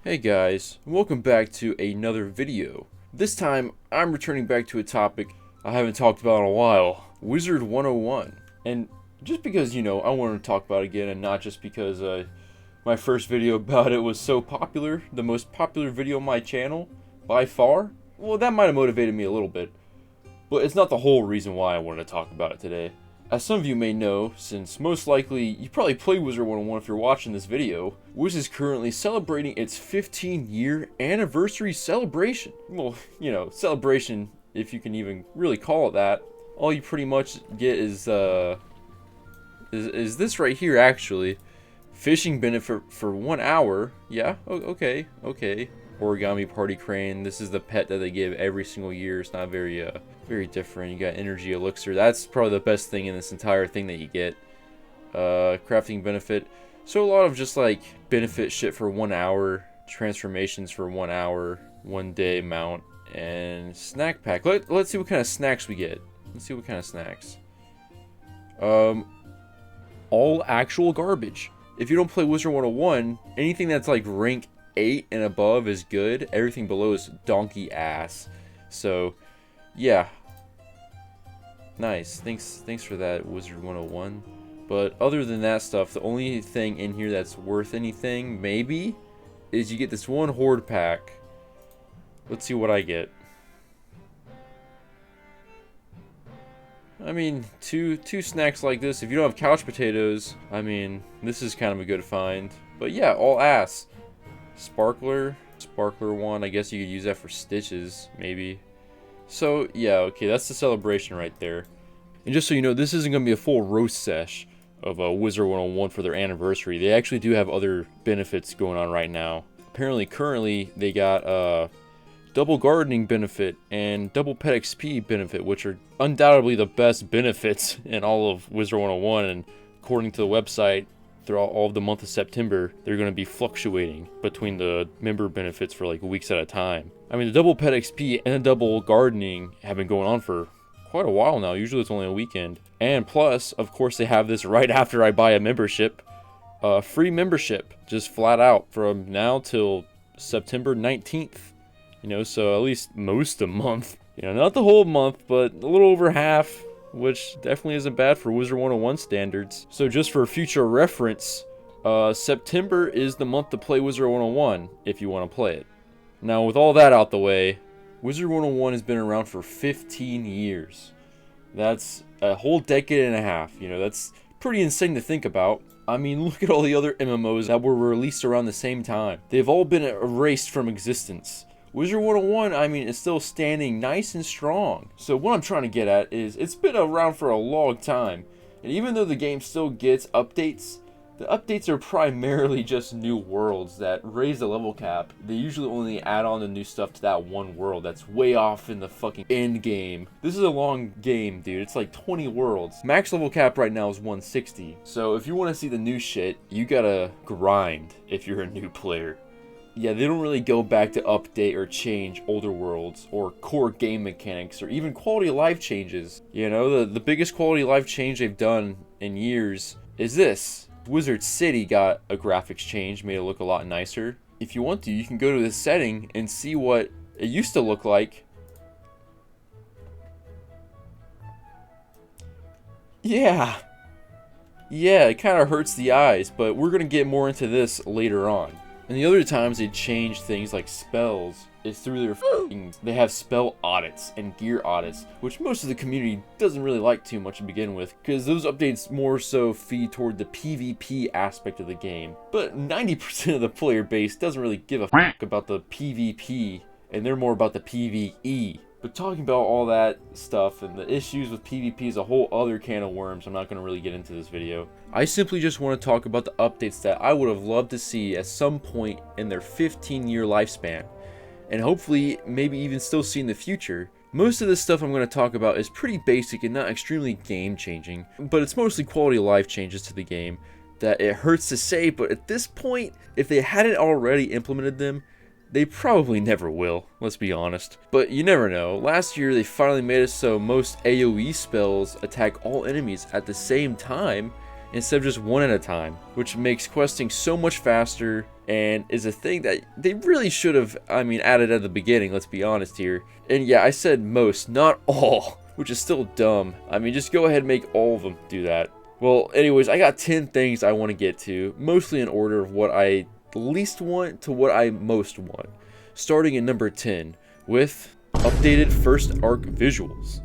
Hey guys, welcome back to another video. This time, I'm returning back to a topic I haven't talked about in a while, Wizard101. And just because, I wanted to talk about it again, and not just because my first video about it was so popular, the most popular video on my channel, by far, well, that might have motivated me a little bit. But it's not the whole reason why I wanted to talk about it today. As some of you may know, since most likely you probably play Wizard101 if you're watching this video, Wiz is currently celebrating its 15-year anniversary celebration. Well, celebration, if you can even really call it that. All you pretty much get is this right here, actually. Fishing benefit for 1 hour. Yeah, okay. Origami Party Crane. This is the pet that they give every single year. It's not very different. You got Energy Elixir. That's probably the best thing in this entire thing that you get. Crafting benefit. So a lot of just like benefit shit for 1 hour. Transformations for 1 hour. 1 day mount. And snack pack. Let's see what kind of snacks we get. Let's see what kind of snacks. All actual garbage. If you don't play Wizard101, anything that's like rank 8 and above is good. Everything below is donkey ass. So, yeah. Nice. Thanks for that, Wizard101. But other than that stuff, the only thing in here that's worth anything, maybe, is you get this one horde pack. Let's see what I get. I mean, two snacks like this. If you don't have couch potatoes, I mean, this is kind of a good find. But yeah, all ass. Sparkler one. I guess you could use that for stitches, maybe. So yeah, okay, that's the celebration right there. And just so you know, this isn't gonna be a full roast sesh of Wizard101 for their anniversary. They actually do have other benefits going on right now. Apparently, currently they got double gardening benefit and double pet XP benefit, which are undoubtedly the best benefits in all of Wizard101. And according to the website, throughout all of the month of September, they're going to be fluctuating between the member benefits for like weeks at a time. I mean, the double pet XP and the double gardening have been going on for quite a while now. Usually it's only a weekend. And plus, of course, they have this right after I buy a membership. Free membership, just flat out from now till September 19th. So at least most of the month. Not the whole month, but a little over half. Which definitely isn't bad for Wizard101 standards. So just for future reference, September is the month to play Wizard101 if you want to play it. Now with all that out the way, Wizard101 has been around for 15 years. That's a whole decade and a half. That's pretty insane to think about. I mean, look at all the other MMOs that were released around the same time. They've all been erased from existence. Wizard101, I mean, is still standing nice and strong. So what I'm trying to get at is, it's been around for a long time. And even though the game still gets updates, the updates are primarily just new worlds that raise the level cap. They usually only add on the new stuff to that one world that's way off in the fucking end game. This is a long game, dude. It's like 20 worlds. Max level cap right now is 160. So if you want to see the new shit, you gotta grind if you're a new player. Yeah, they don't really go back to update or change older worlds or core game mechanics or even quality of life changes. The biggest quality of life change they've done in years is this. Wizard City got a graphics change, made it look a lot nicer. If you want to, you can go to this setting and see what it used to look like. Yeah, it kind of hurts the eyes, but we're going to get more into this later on. And the other times they change things like spells is through their they have spell audits and gear audits, which most of the community doesn't really like too much to begin with, because those updates more so feed toward the PvP aspect of the game. But 90% of the player base doesn't really give a fuck about the PvP, and they're more about the PvE. But talking about all that stuff and the issues with PvP is a whole other can of worms I'm not going to really get into this video. I simply just want to talk about the updates that I would have loved to see at some point in their 15-year lifespan, and hopefully maybe even still see in the future. Most of this stuff I'm going to talk about is pretty basic and not extremely game-changing, but it's mostly quality of life changes to the game that it hurts to say, but at this point, if they hadn't already implemented them, they probably never will, let's be honest. But you never know. Last year they finally made it so most AoE spells attack all enemies at the same time, instead of just one at a time, which makes questing so much faster and is a thing that they really should have, added at the beginning, let's be honest here. And yeah, I said most, not all, which is still dumb. Just go ahead and make all of them do that. Well, anyways, I got 10 things I want to get to, mostly in order of what I least want to what I most want. Starting at number 10 with updated first arc visuals.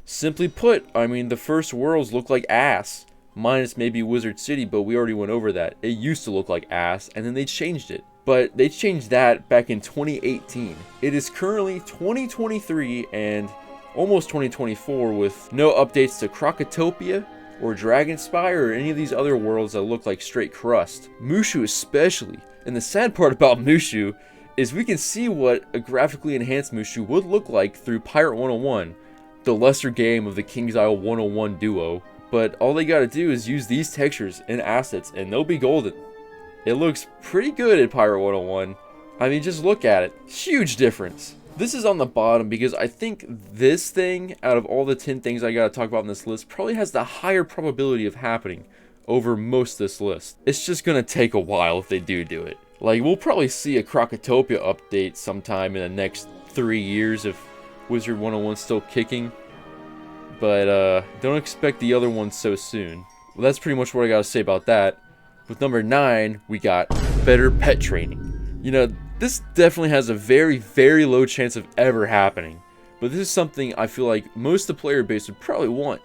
Simply put, the first worlds look like ass. Minus maybe Wizard City, but we already went over that. It used to look like ass, and then they changed it. But they changed that back in 2018. It is currently 2023 and almost 2024 with no updates to Crocotopia or Dragonspire or any of these other worlds that look like straight crust. Mushu especially. And the sad part about Mushu is we can see what a graphically enhanced Mushu would look like through Pirate 101, the lesser game of the King's Isle 101 duo. But all they gotta do is use these textures and assets and they'll be golden. It looks pretty good at Pirate 101. Just look at it. Huge difference. This is on the bottom because I think this thing, out of all the 10 things I gotta talk about in this list, probably has the higher probability of happening over most of this list. It's just gonna take a while if they do it. Like, we'll probably see a Crocotopia update sometime in the next 3 years if Wizard 101's still kicking. But don't expect the other ones so soon. Well, that's pretty much what I gotta say about that. With number 9, we got better pet training. This definitely has a very, very low chance of ever happening. But this is something I feel like most of the player base would probably want.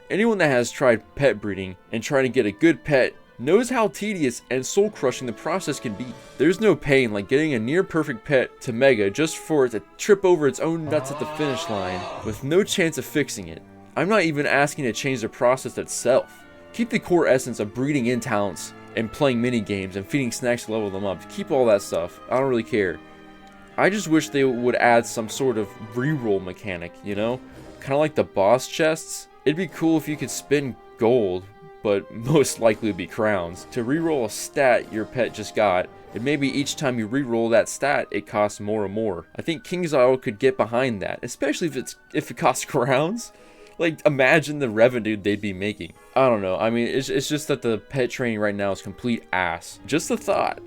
Anyone that has tried pet breeding and trying to get a good pet knows how tedious and soul-crushing the process can be. There's no pain like getting a near-perfect pet to Mega just for it to trip over its own nuts at the finish line with no chance of fixing it. I'm not even asking to change the process itself. Keep the core essence of breeding in talents and playing mini games and feeding snacks to level them up. Keep all that stuff. I don't really care. I just wish they would add some sort of reroll mechanic, Kind of like the boss chests. It'd be cool if you could spin gold, but most likely would be crowns, to reroll a stat your pet just got, and maybe each time you reroll that stat, it costs more and more. I think King's Isle could get behind that, especially if it costs crowns. Like, imagine the revenue they'd be making. I don't know. It's just that the pet training right now is complete ass. Just a thought.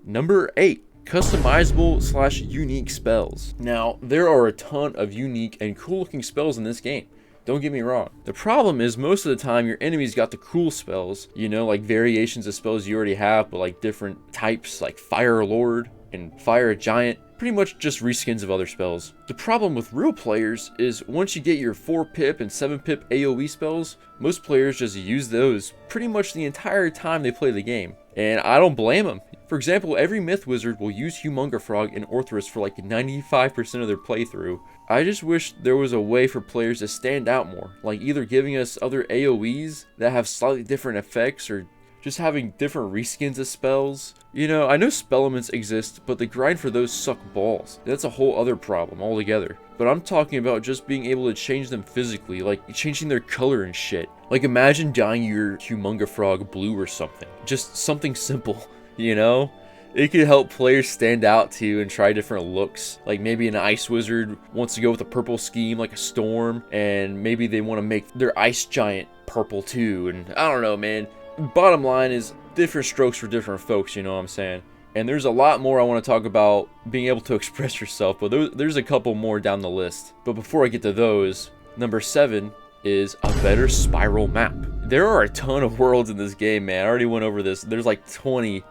Number 8. Customizable / unique spells. Now, there are a ton of unique and cool looking spells in this game. Don't get me wrong. The problem is most of the time your enemies got the cool spells, like variations of spells you already have, but like different types like Fire Lord and Fire Giant. Pretty much just reskins of other spells. The problem with real players is once you get your 4-pip and 7-pip AoE spells, most players just use those pretty much the entire time they play the game. And I don't blame them. For example, every Myth Wizard will use Humunga Frog and Orthrus for like 95% of their playthrough. I just wish there was a way for players to stand out more, like either giving us other AoEs that have slightly different effects or just having different reskins of spells. I know spell elements exist, but the grind for those suck balls. That's a whole other problem altogether. But I'm talking about just being able to change them physically, like changing their color and shit. Like imagine dyeing your Humunga Frog blue or something. Just something simple, It could help players stand out too and try different looks. Like maybe an Ice Wizard wants to go with a purple scheme like a Storm, and maybe they want to make their Ice Giant purple too, and I don't know, man. Bottom line is different strokes for different folks, you know what I'm saying? And there's a lot more I want to talk about being able to express yourself, but there's a couple more down the list. But before I get to those, number 7 is a better spiral map. There are a ton of worlds in this game, man. I already went over this. There's like 20,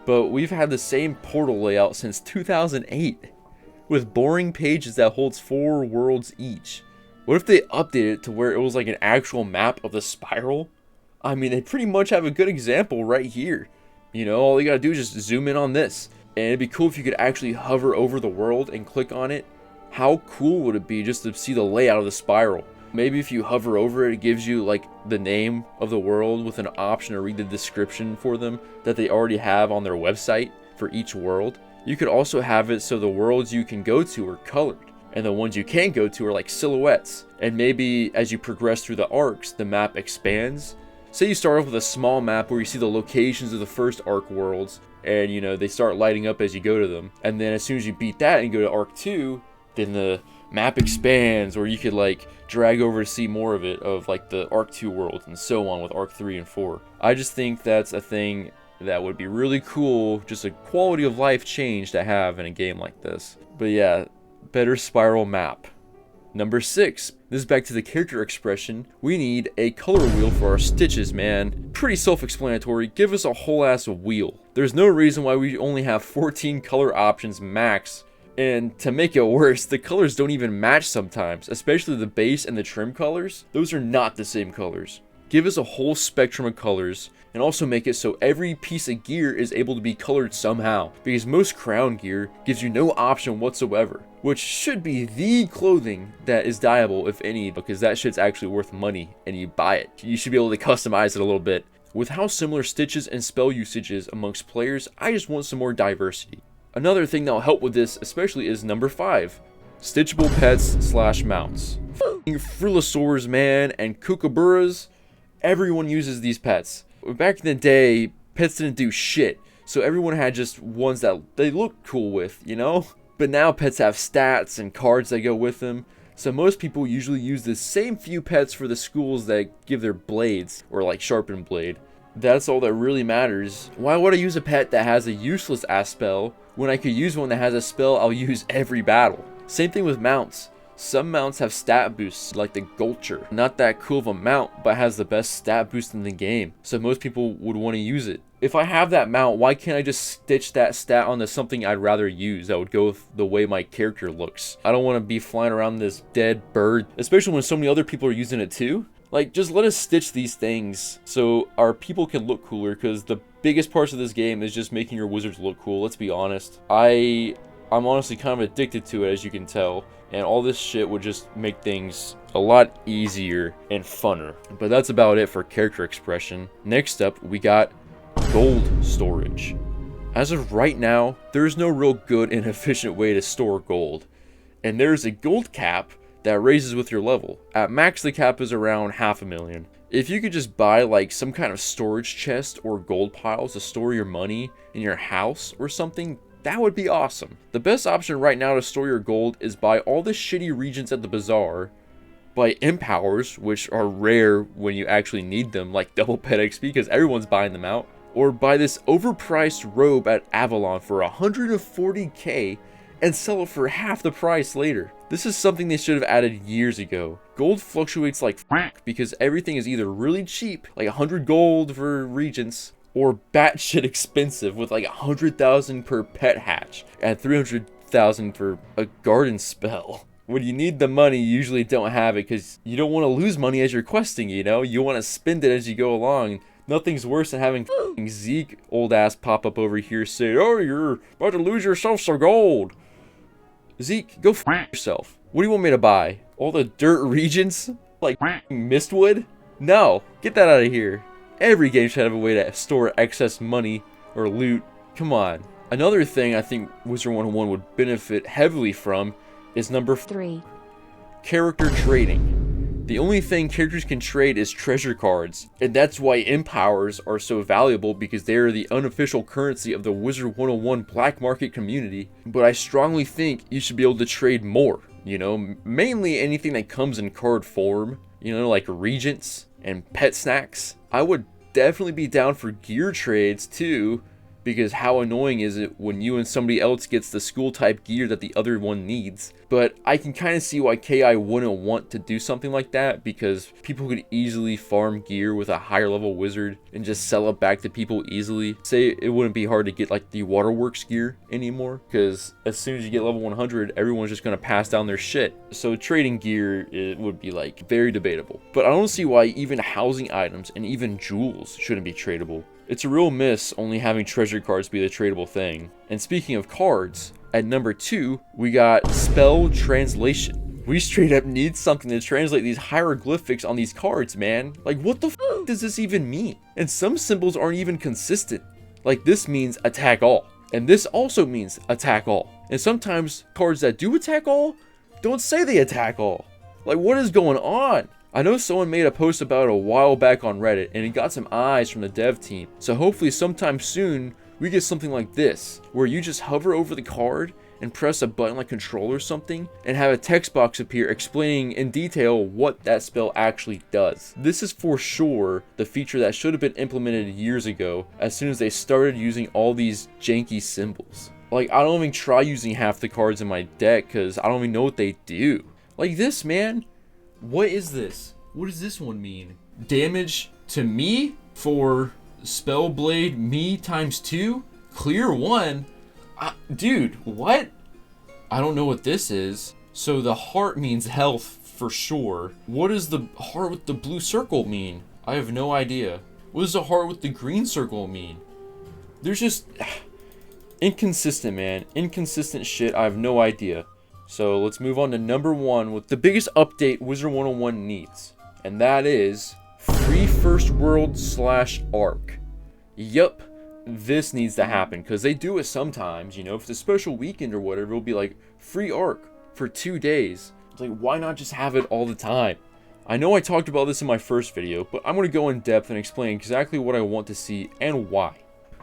but we've had the same portal layout since 2008 with boring pages that holds 4 worlds each. What if they updated it to where it was like an actual map of the spiral? They pretty much have a good example right here. All you gotta do is just zoom in on this. And it'd be cool if you could actually hover over the world and click on it. How cool would it be just to see the layout of the spiral? Maybe if you hover over it, it gives you like the name of the world with an option to read the description for them that they already have on their website for each world. You could also have it so the worlds you can go to are colored, and the ones you can't go to are like silhouettes. And maybe as you progress through the arcs, the map expands. Say you start off with a small map where you see the locations of the first arc worlds, and they start lighting up as you go to them. And then as soon as you beat that and go to arc 2, then the map expands, or you could like drag over to see more of it, of like the Arc 2 world and so on with Arc 3 and 4. I just think that's a thing that would be really cool, just a quality of life change to have in a game like this. But yeah, better spiral map. Number 6, this is back to the character expression. We need a color wheel for our stitches, man. Pretty self-explanatory, give us a whole ass wheel. There's no reason why we only have 14 color options max. And to make it worse, the colors don't even match sometimes, especially the base and the trim colors. Those are not the same colors. Give us a whole spectrum of colors, and also make it so every piece of gear is able to be colored somehow, because most crown gear gives you no option whatsoever, which should be the clothing that is dyeable, if any, because that shit's actually worth money and you buy it. You should be able to customize it a little bit. With how similar stitches and spell usage is amongst players, I just want some more diversity. Another thing that'll help with this especially is number 5, Stitchable Pets / mounts. Frilosaurs, man, and Kookaburras. Everyone uses these pets. Back in the day, pets didn't do shit, so everyone had just ones that they looked cool with, you know? But now pets have stats and cards that go with them, so most people usually use the same few pets for the schools that give their blades, or like sharpened blade. That's all that really matters. Why would I use a pet that has a useless ass spell when I could use one that has a spell I'll use every battle? Same thing with mounts. Some mounts have stat boosts, like the Gulcher. Not that cool of a mount, but has the best stat boost in the game, so most people would want to use it. If I have that mount, why can't I just stitch that stat onto something I'd rather use that would go with the way my character looks? I don't want to be flying around this dead bird, especially when so many other people are using it too. Like, just let us stitch these things so our people can look cooler, because the biggest parts of this game is just making your wizards look cool, let's be honest. I'm honestly kind of addicted to it, as you can tell, and all this shit would just make things a lot easier and funner. But that's about it for character expression. Next up, we got gold storage. As of right now, there is no real good and efficient way to store gold, and there is a gold cap that raises with your level. At max, the cap is around 500,000. If you could just buy like some kind of storage chest or gold piles to store your money in your house or something, that would be awesome. The best option right now to store your gold is buy all the shitty regions at the bazaar, buy empowers, which are rare when you actually need them, like double pet XP, because everyone's buying them out, or buy this overpriced robe at Avalon for 140k and sell it for half the price later. This is something they should have added years ago. Gold fluctuates like f*** because everything is either really cheap, like 100 gold for regents, or batshit expensive with like 100,000 per pet hatch and 300,000 for a garden spell. When you need the money, you usually don't have it because you don't want to lose money as you're questing, you know? You want to spend it as you go along. Nothing's worse than having Zeke old ass pop up over here say, "Oh, you're about to lose yourself some gold." Zeke, go f yourself. What do you want me to buy? All the dirt regions? Like Mistwood? No, get that out of here. Every game should have a way to store excess money or loot. Come on. Another thing I think Wizard101 would benefit heavily from is number 3. Character trading. The only thing characters can trade is treasure cards, and that's why empowers are so valuable, because they are the unofficial currency of the Wizard101 black market community. But I strongly think you should be able to trade more, you know, mainly anything that comes in card form, you know, like regents and pet snacks. I would definitely be down for gear trades too, because how annoying is it when you and somebody else gets the school type gear that the other one needs. But I can kind of see why KI wouldn't want to do something like that, because people could easily farm gear with a higher level wizard and just sell it back to people easily. Say it wouldn't be hard to get like the waterworks gear anymore, because as soon as you get level 100, everyone's just going to pass down their shit. So trading gear, it would be like very debatable. But I don't see why even housing items and even jewels shouldn't be tradable. It's a real miss only having treasure cards be the tradable thing. And speaking of cards, at number 2, we got spell translation. We straight up need something to translate these hieroglyphics on these cards, man. Like, what the f does this even mean? And some symbols aren't even consistent. Like, this means attack all, and this also means attack all. And sometimes cards that do attack all don't say they attack all. Like, what is going on? I know someone made a post about it a while back on Reddit, and it got some eyes from the dev team. So hopefully sometime soon, we get something like this, where you just hover over the card, and press a button like control or something, and have a text box appear explaining in detail what that spell actually does. This is for sure the feature that should have been implemented years ago as soon as they started using all these janky symbols. Like, I don't even try using half the cards in my deck because I don't even know what they do. Like this, man. What is this? What does this one mean? Damage to me for Spellblade me ×2? Clear 1? Dude, what? I don't know what this is. So the heart means health for sure. What does the heart with the blue circle mean? I have no idea. What does the heart with the green circle mean? There's just... inconsistent, man. Inconsistent shit. I have no idea. So let's move on to number 1 with the biggest update Wizard101 needs. And that is free first world / arc. Yup. This needs to happen because they do it sometimes, you know, if it's a special weekend or whatever, it'll be like free arc for 2 days. It's like, why not just have it all the time? I know I talked about this in my first video, but I'm going to go in depth and explain exactly what I want to see and why.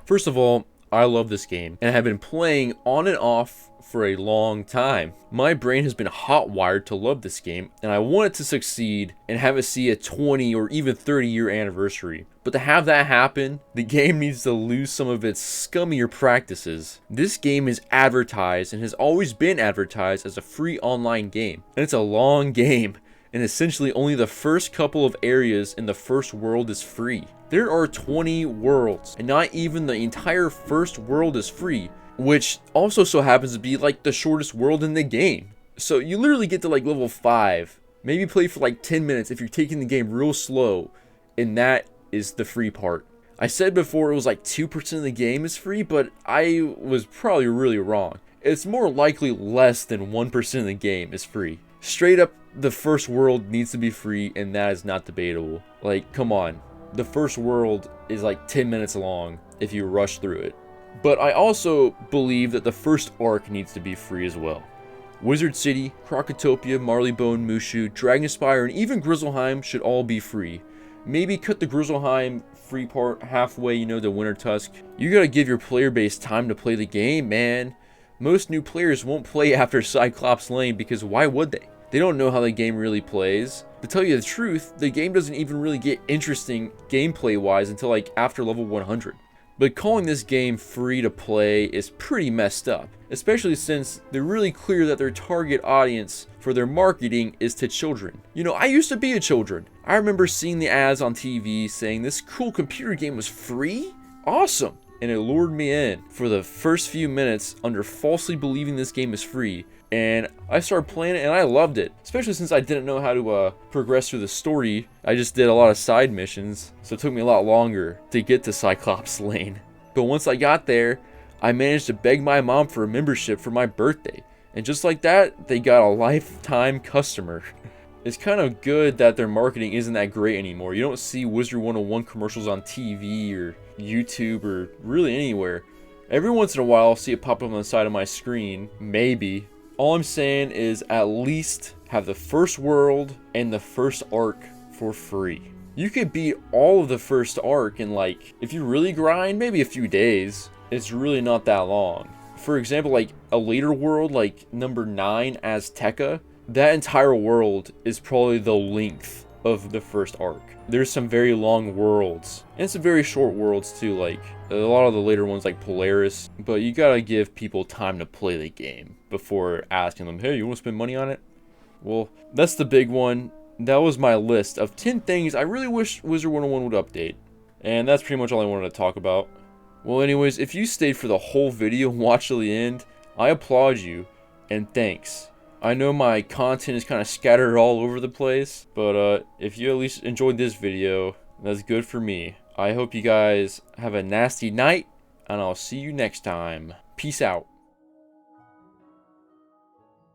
First of all, I love this game and have been playing on and off for a long time. My brain has been hot wired to love this game, and I want it to succeed and have it see a 20 or even 30-year anniversary. But to have that happen, the game needs to lose some of its scummier practices. This game is advertised and has always been advertised as a free online game, and it's a long game, and essentially only the first couple of areas in the first world is free. There are 20 worlds, and not even the entire first world is free, which also so happens to be like the shortest world in the game. So you literally get to like level 5, maybe play for like 10 minutes if you're taking the game real slow, and that is the free part. I said before it was like 2% of the game is free, but I was probably really wrong. It's more likely less than 1% of the game is free. Straight up, the first world needs to be free, and that is not debatable. Like, come on. The first world is like 10 minutes long if you rush through it. But I also believe that the first arc needs to be free as well. Wizard City, Krokotopia, Marleybone, Mushu, Dragonspire, and even Grizzleheim should all be free. Maybe cut the Grizzleheim free part halfway, you know, to Winter Tusk. You gotta give your player base time to play the game, man. Most new players won't play after Cyclops Lane because why would they? They don't know how the game really plays. To tell you the truth, the game doesn't even really get interesting gameplay-wise until like after level 100. But calling this game free to play is pretty messed up, especially since they're really clear that their target audience for their marketing is to children. You know, I used to be a children. I remember seeing the ads on TV saying this cool computer game was free? Awesome! And it lured me in for the first few minutes under falsely believing this game is free. And I started playing it and I loved it, especially since I didn't know how to progress through the story. I just did a lot of side missions, so it took me a lot longer to get to Cyclops Lane. But once I got there, I managed to beg my mom for a membership for my birthday, and just like that, they got a lifetime customer. It's kind of good that their marketing isn't that great anymore. You don't see Wizard101 commercials on TV or YouTube or really anywhere. Every once in a while I'll see it pop up on the side of my screen, maybe. All I'm saying is at least have the first world and the first arc for free. You could beat all of the first arc in like, if you really grind, maybe a few days. It's really not that long. For example, like a later world like number 9 Azteca, that entire world is probably the length of the first arc. There's some very long worlds and some very short worlds too, like a lot of the later ones like Polaris, but you gotta give people time to play the game before asking them, hey, you want to spend money on it? Well, that's the big one. That was my list of 10 things I really wish Wizard101 would update, and that's pretty much all I wanted to talk about. Well, anyways, if you stayed for the whole video and watched till the end, I applaud you and thanks. I know my content is kind of scattered all over the place, but if you at least enjoyed this video, that's good for me. I hope you guys have a nasty night, and I'll see you next time. Peace out.